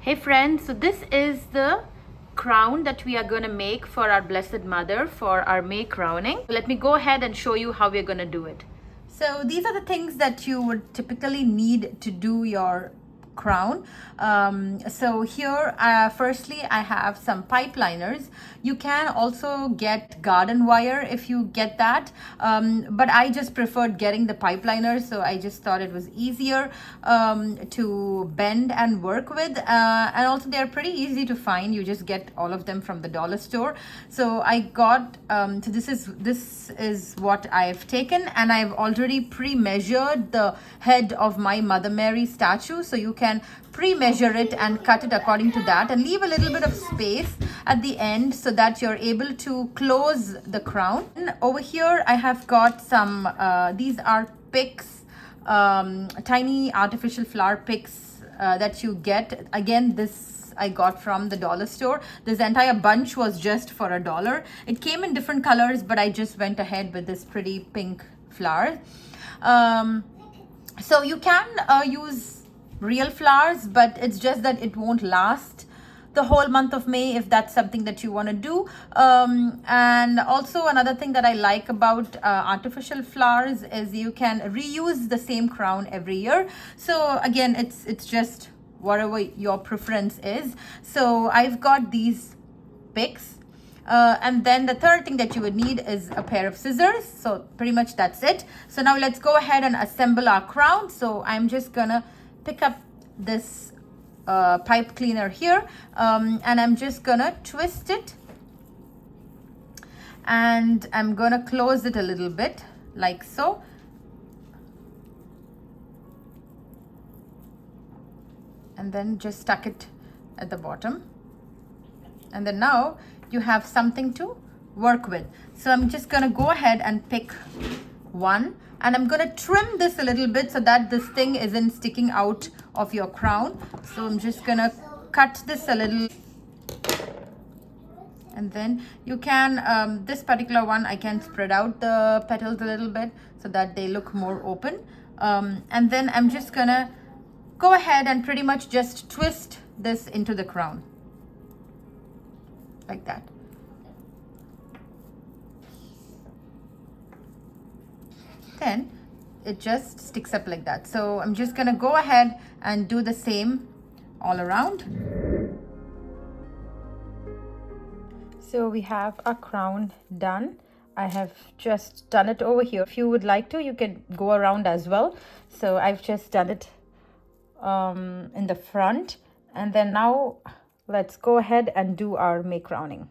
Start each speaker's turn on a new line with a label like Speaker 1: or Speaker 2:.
Speaker 1: Hey friends, so this is the crown that we are going to make for our Blessed Mother for our May crowning. Let me go ahead and show you how we're going to do it. So these are the things that you would typically need to do your crown. So here, firstly, I have some pipe liners. You can also get garden wire if you get that, but I just preferred getting the pipe liners, so I just thought it was easier to bend and work with, and also they're pretty easy to find. You just get all of them from the dollar store. So I got so this is what I've taken, and I've already pre-measured the head of my Mother Mary statue, so you can pre-measure it and cut it according to that, and leave a little bit of space at the end so that you're able to close the crown. And over here I have got some these are picks, tiny artificial flower picks that you get. Again, this I got from the dollar store. This entire bunch was just for $1. It came in different colors, but I just went ahead with this pretty pink flower. So you can use real flowers, but it's just that it won't last the whole month of May if that's something that you want to do. And also another thing that I like about artificial flowers is you can reuse the same crown every year. So again, it's just whatever your preference is. So I've got these picks. And then the third thing that you would need is a pair of scissors. So pretty much that's it. So now let's go ahead and assemble our crown. So I'm just gonna pick up this pipe cleaner here, and I'm just gonna twist it, and I'm gonna close it a little bit like so. And then just stuck it at the bottom, and then now you have something to work with. So I'm just gonna go ahead and pick one, and I'm gonna trim this a little bit so that this thing isn't sticking out of your crown. So I'm just gonna cut this a little, and then you can this particular one I can spread out the petals a little bit so that they look more open, and then I'm just gonna go ahead and pretty much just twist this into the crown like that. Then it just sticks up like that. So I'm just gonna go ahead and do the same all around. So we have our crown done. I have just done it over here. If you would like to, you can go around as well. So I've just done it in the front, and then now let's go ahead and do our May crowning.